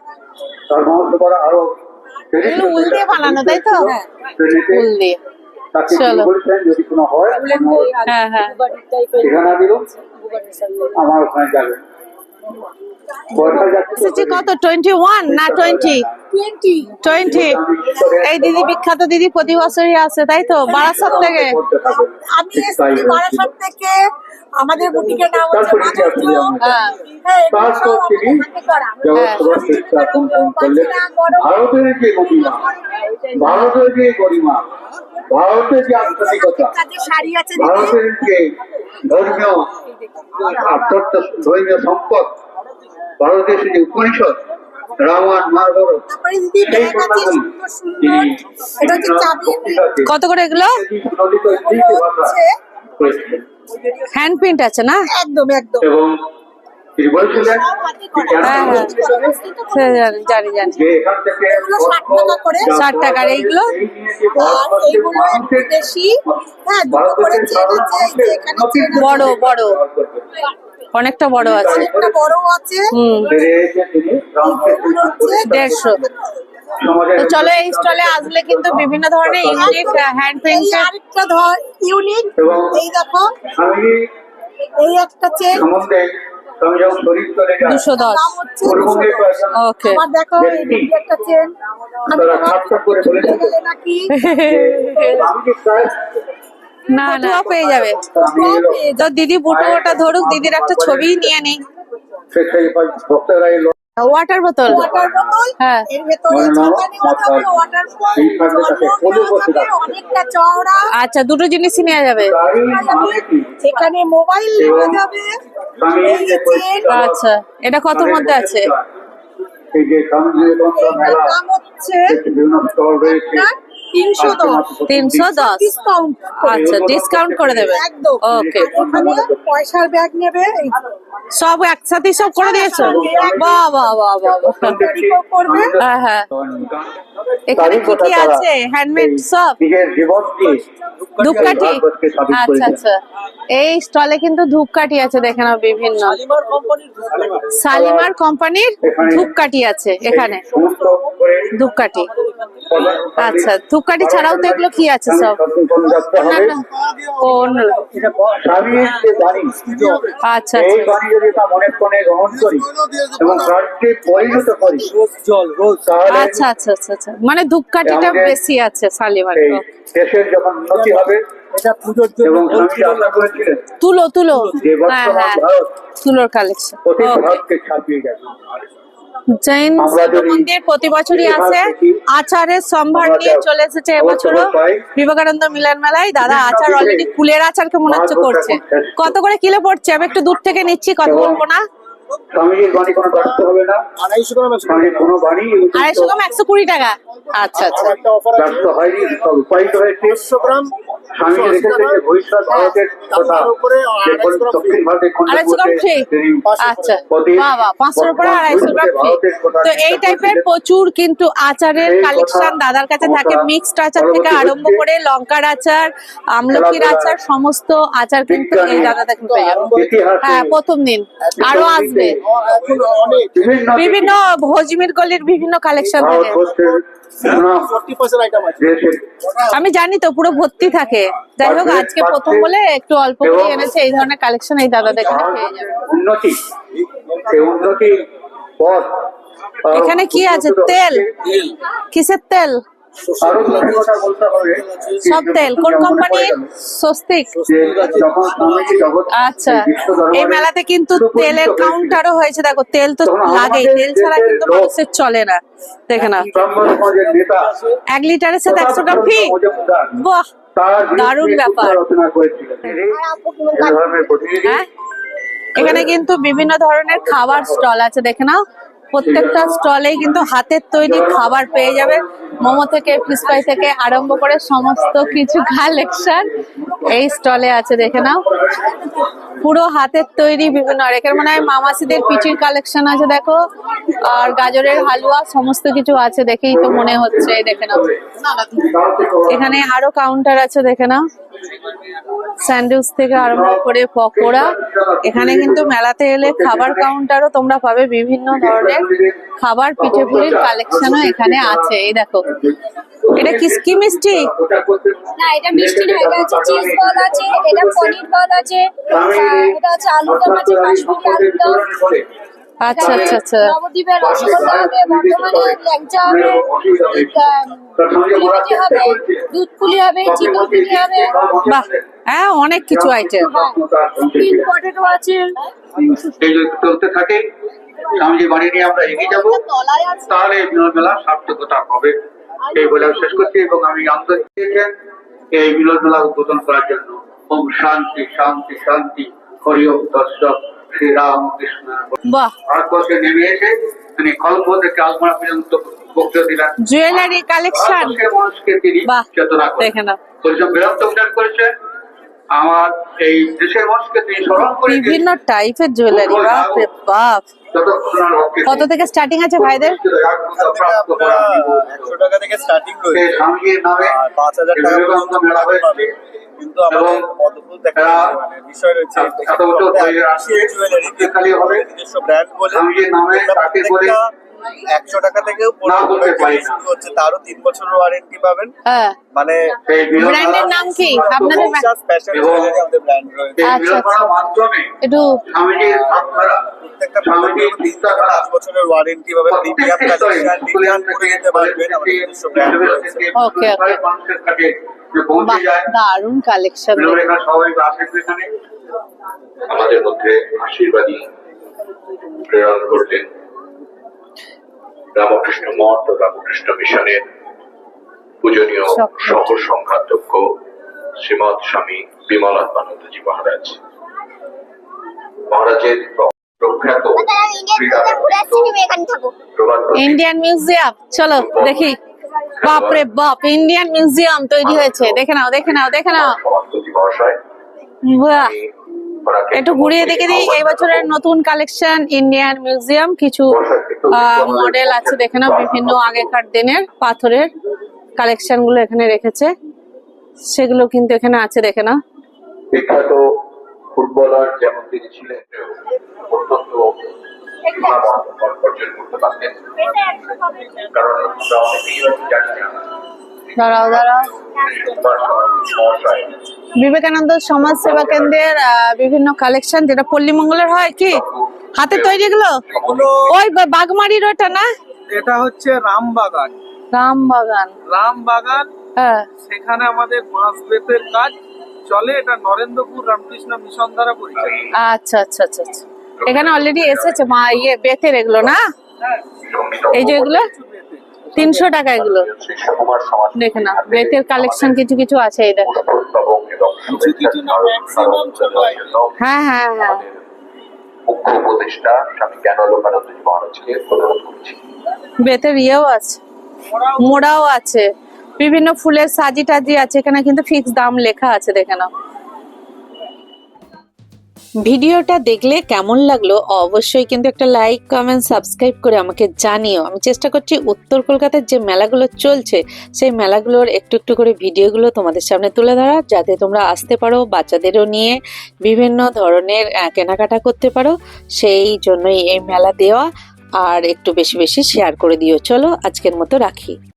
[SPEAKER 5] তার মহত্ব করা আরো
[SPEAKER 2] এগুলো উল দিয়ে বানানো, তাই তো? উল দিয়ে।
[SPEAKER 5] তাকে
[SPEAKER 2] চলো।
[SPEAKER 5] বলছেন যদি কোনো হয়
[SPEAKER 2] হ্যাঁ হ্যাঁ,
[SPEAKER 5] ঠিকানা দিল, আমার ওখানে যাবে।
[SPEAKER 2] এসেছি কত? 21 না 20? 20। এই দিদি বিখ্যাত দিদি প্রতি বছরই আসে, তাই তো? বারাসাত থেকে।
[SPEAKER 3] আমি এসেছি বারাসাত থেকে। আমাদের বুটিকের নাম হচ্ছে মাধুর্য।
[SPEAKER 2] হ্যাঁ।
[SPEAKER 3] হ্যাঁ, এগুলো সব আমাদের হাতে করা।
[SPEAKER 5] ভারতের যে গরিমা, ভারতের যে গরিমা, ভারতের যে আন্তরিকতা,
[SPEAKER 3] কাজে শাড়ি আছে দিদি।
[SPEAKER 5] ভারতের যে ধর্মীয় ধর্মীয় সম্পদ, ভারতের যে উপনিষদ, রামায়ণ মহাভারত,
[SPEAKER 3] তারপরে দিদি
[SPEAKER 5] সেই
[SPEAKER 3] ব্যাগ আছে
[SPEAKER 5] কথাগুলি
[SPEAKER 3] সুন্দর সুন্দর। এটা হচ্ছে চাবি।
[SPEAKER 2] কত করে এগুলো?
[SPEAKER 5] করেছিলেন
[SPEAKER 2] হ্যান্ড প্রিন্ট আছে না?
[SPEAKER 3] একদম একদম।
[SPEAKER 5] এবং তিনি বলছিলেন
[SPEAKER 2] হ্যাঁ হ্যাঁ, সে জানি জানি জানি।
[SPEAKER 5] যে এখান থেকে
[SPEAKER 3] এগুলো 60 টাকা করে।
[SPEAKER 2] 60 টাকার এইগুলো?
[SPEAKER 3] আর এইগুলো একটু বেশি। হ্যাঁ, দুটো করে চেন আছে। এই যে এখানে চেন আছে।
[SPEAKER 2] বড় বড়, অনেকটা বড় আছে।
[SPEAKER 3] একটা বড় আছে।
[SPEAKER 2] হুম,
[SPEAKER 3] এগুলো হচ্ছে
[SPEAKER 2] 150। তো চলো, এই স্টলে আসলে কিন্তু বিভিন্ন ধরনের ইউনিক হ্যান্ড
[SPEAKER 3] এই
[SPEAKER 2] প্রিন্টের।
[SPEAKER 3] আরেকটা ধর ইউনিক। এই দেখো,
[SPEAKER 5] আমি
[SPEAKER 3] এই একটা চেন।
[SPEAKER 5] সম্বন্ধে আমি যখন শরীর চলে যায়
[SPEAKER 2] 210
[SPEAKER 3] দাম হচ্ছে
[SPEAKER 5] পূর্ববঙ্গে
[SPEAKER 3] 210
[SPEAKER 2] ওকে
[SPEAKER 3] আমার দেখো এই দিদি একটা চেন আমি
[SPEAKER 5] তারা
[SPEAKER 3] তোমার
[SPEAKER 5] খাপটা করে বলে
[SPEAKER 3] ভুলে গেলে নাকি
[SPEAKER 5] আমি কি প্রায়
[SPEAKER 2] না না পেয়ে যাবে তো দিদি বুটুটা ধরুক, দিদির একটা ছবি নিয়ে নেই।
[SPEAKER 5] সেই ভক্তরা এলো
[SPEAKER 2] ওয়াটার বোতল,
[SPEAKER 3] ওয়াটার বোতল
[SPEAKER 2] হ্যাঁ
[SPEAKER 3] এর ভেতরে ছাতা নেওয়া যাবে ওয়াটার
[SPEAKER 5] এই থাকবে তাকে কোলে বসে
[SPEAKER 3] যাবে অনেকটা চওড়া
[SPEAKER 2] আচ্ছা, দুটো জিনিসই নেওয়া যাবে।
[SPEAKER 5] গাড়ি আমি কি
[SPEAKER 3] সেখানে মোবাইল নেওয়া যাবে
[SPEAKER 5] আমি
[SPEAKER 3] এই যে চেন
[SPEAKER 2] আচ্ছা, এটা কতর মধ্যে আছে?
[SPEAKER 5] এই যে সামনে
[SPEAKER 3] এটার দাম হচ্ছে
[SPEAKER 5] বিভিন্ন স্টল রয়েছে
[SPEAKER 3] আপনার 310
[SPEAKER 2] 310।
[SPEAKER 3] ডিসকাউন্ট
[SPEAKER 2] আচ্ছা, ডিসকাউন্ট করে দেবে।
[SPEAKER 3] একদম
[SPEAKER 2] ওকে,
[SPEAKER 3] এখানে পয়সার ব্যাগ নেবে এই
[SPEAKER 2] সব একসাথে সব করে দিয়েছো? বাহ বাহ বাহ বাহ বাহ।
[SPEAKER 3] তারিখও করবে
[SPEAKER 2] হ্যাঁ হ্যাঁ, এখানে কি কি আছে? হ্যান্ডমেড সব
[SPEAKER 5] নিজের জীবন দিয়ে
[SPEAKER 2] ধূপকাঠি।
[SPEAKER 5] ভারতবর্ষকে স্বাধীন
[SPEAKER 2] আচ্ছা
[SPEAKER 5] করেছেন।
[SPEAKER 2] আচ্ছা, এই স্টলে কিন্তু ধূপকাঠি আছে, দেখে নাও বিভিন্ন শালিমার কোম্পানির ধূপকাঠি আছে এখানে,
[SPEAKER 5] সমস্ত করে
[SPEAKER 2] ধূপকাঠি। আচ্ছা, ধূপকাঠি ছাড়াও তো এগুলো কি আছে সব?
[SPEAKER 5] সচেতন রাখতে হবে।
[SPEAKER 2] কোন?
[SPEAKER 5] স্বামীর যে বাণী
[SPEAKER 2] আচ্ছা
[SPEAKER 5] এই
[SPEAKER 2] আচ্ছা,
[SPEAKER 5] বাণী যদি তা মনে প্রাণে গ্রহণ করি এবং কাজকে পরিণত করি তাহলে
[SPEAKER 2] আচ্ছা আচ্ছা আচ্ছা আচ্ছা, মানে ধূপকাঠিটা বেশি আছে শালিমার।
[SPEAKER 5] এই দেশের যখন উন্নতি হবে এবং স্বামী আশা করেছিলেন
[SPEAKER 2] তুলো তুলো,
[SPEAKER 5] যে
[SPEAKER 2] হ্যাঁ
[SPEAKER 5] বর্তমান
[SPEAKER 2] হ্যাঁ,
[SPEAKER 5] ভারত
[SPEAKER 2] তুলোর কালেকশন।
[SPEAKER 5] অতীত ভারতকে ছাপিয়ে গেছে।
[SPEAKER 2] জৈন
[SPEAKER 5] আমরা যদি
[SPEAKER 2] মন্দির প্রতি বছরই আসে, আচারের সম্ভার নিয়ে চলে এসেছে এবছরও বিবেকানন্দ মিলন মেলায়। দাদা আচার অলরেডি কুলের আচার কেমন হচ্ছে করছে। কত করে কিলো পড়ছে? আমি একটু দূর থেকে নিচ্ছি, কথা বলবো না।
[SPEAKER 5] স্বামীজির বাণী কোনো ব্যর্থ হবে না,
[SPEAKER 4] 250 গ্রাম
[SPEAKER 5] স্বামীর কোনো বাণী
[SPEAKER 2] 250 গ্রাম 120 টাকা। আচ্ছা আচ্ছা,
[SPEAKER 4] একটা অফার আছে
[SPEAKER 5] ব্যর্থ হয়নি, সব উপায়িত হয়েছে।
[SPEAKER 4] 500 গ্রাম
[SPEAKER 5] স্বামী রেখেছে যে ভবিষ্যৎ ভারতের কথা, যে দক্ষিণ ভারতের
[SPEAKER 2] 250 গ্রাম ফ্রি। আচ্ছা, বাহ বাহ, 500 উপরে 250 গ্রাম ফ্রি। তো এই টাইপের প্রচুর কিন্তু আচারের কালেকশন দাদার কাছে থাকে। মিক্সড আচার থেকে আরম্ভ করে লঙ্কার আচার, আমলকির আচার, সমস্ত আচার কিন্তু এই দাদা থেকে পেয়ে যাবে। হ্যাঁ, প্রথম দিন আরো আসবে।
[SPEAKER 4] এখন অনেক
[SPEAKER 2] বিভিন্ন ভোজমির গলির বিভিন্ন কালেকশন থাকে।
[SPEAKER 5] ভারতবর্ষের সুনাম
[SPEAKER 4] 40% আইটেম আছে
[SPEAKER 5] দেশের
[SPEAKER 2] আমি জানি তো, পুরো ভর্তি থাকে। যাই হোক, আজকে প্রথম বলে একটু অল্প করে এনেছে। এই ধরনের কালেকশন এই দাদাদের এখানে পেয়ে যাবে।
[SPEAKER 5] উন্নতি, সেই উন্নতি পথ
[SPEAKER 2] এখানে কি আছে? তেল? কিসের তেল?
[SPEAKER 5] আরো দুটো কথা বলতে হবে।
[SPEAKER 2] সব তেল কোন কোম্পানির? স্বস্তিক।
[SPEAKER 5] যে যখন স্বামীজি জগৎ
[SPEAKER 2] আচ্ছা,
[SPEAKER 5] বিশ্ব দরবারে
[SPEAKER 2] এই মেলাতে কিন্তু তেলের কাউন্টারও হয়েছে। দেখো, তেল তো লাগেই, তেল ছাড়া কিন্তু মানুষের চলে না। দেখে না,
[SPEAKER 5] ব্রাহ্মণ সমাজের নেতা
[SPEAKER 2] 1 লিটারের সাথে 100 গ্রাম ফ্রি।
[SPEAKER 5] মজুমদার
[SPEAKER 2] বাহ,
[SPEAKER 5] তার
[SPEAKER 2] দারুণ ব্যাপার।
[SPEAKER 5] রচনা করেছিলেন। এই ধর্মের প্রতিনিধি
[SPEAKER 2] হ্যাঁ, এখানে কিন্তু বিভিন্ন ধরনের খাবার স্টল আছে, দেখে নাও। প্রত্যেকটা স্টলেই কিন্তু হাতের তৈরি খাবার পেয়ে যাবে। মোমো থেকে, ফিশ ফ্রাই থেকে আরম্ভ করে সমস্ত কিছু কালেকশন এই স্টলে আছে, দেখে নাও। পুরো হাতের তৈরি বিভিন্ন, আর এখানে মনে হয় মামাসিদের পিচির কালেকশন আছে দেখো, আর গাজরের হালুয়া, সমস্ত কিছু আছে দেখেই তো মনে হচ্ছে। এই দেখে নাও, এখানে আরো কাউন্টার আছে, দেখে নাও। স্যান্ডউইচ থেকে আরম্ভ করে পকোড়া। এখানে কিন্তু মেলাতে এলে খাবার কাউন্টারও তোমরা পাবে, বিভিন্ন ধরনের খাবার, পিঠে পুলির কালেকশনও এখানে আছে। এই দেখো, এটা কি মিষ্টি?
[SPEAKER 3] না এটা মিষ্টি না, এটা আছে চিজ বল আছে, এটা পনির বল আছে, এটা আছে আলুর দম আছে, কাশ্মীরি আলুর দম।
[SPEAKER 2] আচ্ছা আচ্ছা আচ্ছা,
[SPEAKER 3] নবদ্বীপের রসগোল্লা হবে, বর্ধমানের ল্যাংচা হবে, পুলি হবে, দুধ পুলি হবে, চিতল পুলি হবে,
[SPEAKER 2] বাহ, হ্যাঁ, অনেক কিছু আইটেম।
[SPEAKER 3] গ্রিন পটেটো আছে।
[SPEAKER 5] এই যদি চলতে থাকে, স্বামীজি বাণী নিয়ে আমরা এগিয়ে যাবো,
[SPEAKER 3] তলায় আছে
[SPEAKER 5] তাহলে এই মিলন মেলা সার্থকতা হবে। এই বলে আমি শেষ করছি এবং আমি আন্তরিক এই মিলন মেলা উদ্বোধন করার জন্য। ওম শান্তি শান্তি শান্তি, হরি ওম দর্শক শ্রী রাম কৃষ্ণ।
[SPEAKER 2] বাহ,
[SPEAKER 5] ভারতবর্ষে নেমে এসে তিনি কল্প থেকে আলমারা পর্যন্ত বক্তব্য দিলেন।
[SPEAKER 2] Jewellery collection.
[SPEAKER 5] ভারতবর্ষের মানুষকে তিনি
[SPEAKER 2] বাহ,
[SPEAKER 5] চেতনা করেন,
[SPEAKER 2] দেখে নাও,
[SPEAKER 5] পরিশ্রম বেদান্ত উচ্চারণ করেছেন। আমার এই দেশের মানুষকে তিনি স্মরণ করে
[SPEAKER 2] বিভিন্ন টাইপের জুয়েলারি। বাপ রে বাপ,
[SPEAKER 5] যতক্ষণ আর রক্ষে
[SPEAKER 2] কত থেকে স্টার্টিং আছে ভাইদের?
[SPEAKER 7] 100 টাকা থেকে স্টার্টিং রয়েছে,
[SPEAKER 5] স্বামীজির নামে
[SPEAKER 7] 5000 টাকা
[SPEAKER 5] বিবেকানন্দ মেলা হয়েছে।
[SPEAKER 7] কিন্তু আমাদের অদ্ভুত একটা বিষয় রয়েছে,
[SPEAKER 5] এত বছর হয়ে আসছে,
[SPEAKER 7] জুয়েলারি
[SPEAKER 5] খালি হবে
[SPEAKER 7] নিজস্ব ব্র্যান্ড বলে
[SPEAKER 5] স্বামীজির নামে তাকে বলে
[SPEAKER 4] 100 টাকা থেকেও
[SPEAKER 5] না বলতে পারি না।
[SPEAKER 4] শুরু হচ্ছে, তারও 3 বছরের ওয়ারেন্টি পাবেন।
[SPEAKER 2] হ্যাঁ,
[SPEAKER 4] মানে
[SPEAKER 5] এই মিলন
[SPEAKER 2] ব্র্যান্ডের নাম কি আপনাদের?
[SPEAKER 4] স্পেশাল আমাদের ব্র্যান্ড রয়েছে।
[SPEAKER 5] এই
[SPEAKER 2] আচ্ছা,
[SPEAKER 5] মিলন
[SPEAKER 2] আচ্ছা।
[SPEAKER 5] মেলার মাধ্যমে
[SPEAKER 2] একটু
[SPEAKER 5] স্বামীজির ভাবধারা,
[SPEAKER 4] প্রত্যেকটা
[SPEAKER 5] স্বামীজির চিন্তাধারা
[SPEAKER 4] 5 বছরের ওয়ারেন্টি পাবেন, প্রিমিয়াম কালেকশন রিটার্ন করে দিতে পারবেন। আমাদের নিজস্ব ব্র্যান্ড রয়েছে।
[SPEAKER 2] Okay, okay.
[SPEAKER 5] মানুষের কাছে যে পৌঁছে
[SPEAKER 2] বাহ,
[SPEAKER 5] যায়।
[SPEAKER 2] দারুণ কালেকশন।
[SPEAKER 5] মিলন এখানে সবাই আসেন এখানে আমাদের মধ্যে আশীর্বাদী প্রেরণ করলেন রামকৃষ্ণ মঠ ও রামকৃষ্ণ মিশনের পূজনীয় সহ সংঘাধ্যক্ষ শ্রীমৎ স্বামী বিমলানন্দজি মহারাজ। মহারাজের প্রখ্যাত
[SPEAKER 2] ইন্ডিয়ান মিউজিয়াম, চলো দেখি। বাপরে বাপ, ইন্ডিয়ান মিউজিয়াম তৈরি হয়েছে, দেখে নাও দেখে নাও দেখে নাও।
[SPEAKER 5] সমাজপতি মহাশয়
[SPEAKER 2] বাহ, একটু ঘুরিয়ে দেখে দিই এই বছরের নতুন কালেকশন ইন্ডিয়ান মিউজিয়াম। কিছু মডেল আছে দেখে নাও, বিভিন্ন আগেকার দিনের পাথরের কালেকশন গুলো এখানে রেখেছে, সেগুলো কিন্তু এখানে আছে দেখে নাও।
[SPEAKER 5] বিখ্যাত ফুটবলার যেমন তিনি ছিলেন অত্যন্ত অর্জন করতে পারতেন, কারণ আমরা অনেকেই হয়তো জানি না
[SPEAKER 2] দাঁড়াও দাঁড়াও,
[SPEAKER 5] মহাশয়
[SPEAKER 2] বিবেকানন্দ সমাজ সেবা কেন্দ্রের বিভিন্ন কালেকশন, যেটা পল্লীমঙ্গলের হয় কি হাতে তৈরি গুলো, ওই বাগমারির ওটা না?
[SPEAKER 8] এটা হচ্ছে রামবাগান।
[SPEAKER 2] রামবাগান,
[SPEAKER 8] রামবাগান,
[SPEAKER 2] হ্যাঁ।
[SPEAKER 8] সেখানে আমাদের মাছ বেতের কাজ চলে। এটা নরেন্দ্রপুর রামকৃষ্ণ মিশন দ্বারা পরিচালিত।
[SPEAKER 2] আচ্ছা আচ্ছা আচ্ছা আচ্ছা, এখানে অলরেডি এসেছে মা ইয়ে বেতের এগুলো না? এই যে এগুলো 300 টাকা, এগুলো দেখে না, বেতের কালেকশন কিছু কিছু আছে এই দেখো।
[SPEAKER 8] কিছু কিছু না, ম্যাক্সিমাম চলে আসে।
[SPEAKER 2] হ্যাঁ হ্যাঁ হ্যাঁ,
[SPEAKER 5] মুখ্য উপদেষ্টা স্বামী জ্ঞানালোকানন্দজি মহারাজকে অনুরোধ করছি।
[SPEAKER 2] বেতের ইয়েও আছে, মোড়াও আছে, বিভিন্ন ফুলের সাজি টাজি আছে, এখানে কিন্তু ফিক্স দাম লেখা আছে দেখে নাও। ভিডিওটা দেখলে কেমন লাগলো অবশ্যই কিন্তু একটা লাইক কমেন্ট সাবস্ক্রাইব করে আমাকে জানিও। আমি চেষ্টা করছি উত্তর কলকাতার যে মেলাগুলো চলছে সেই মেলাগুলোর একটু একটু করে ভিডিওগুলো তোমাদের সামনে তুলে ধরা, যাতে তোমরা আসতে পারো, বাচ্চাদেরও নিয়ে বিভিন্ন ধরনের কেনাকাটা করতে পারো। সেই জন্যই এই মেলা দেওয়া, আর একটু বেশি বেশি শেয়ার করে দিও। চলো আজকের মতো রাখি।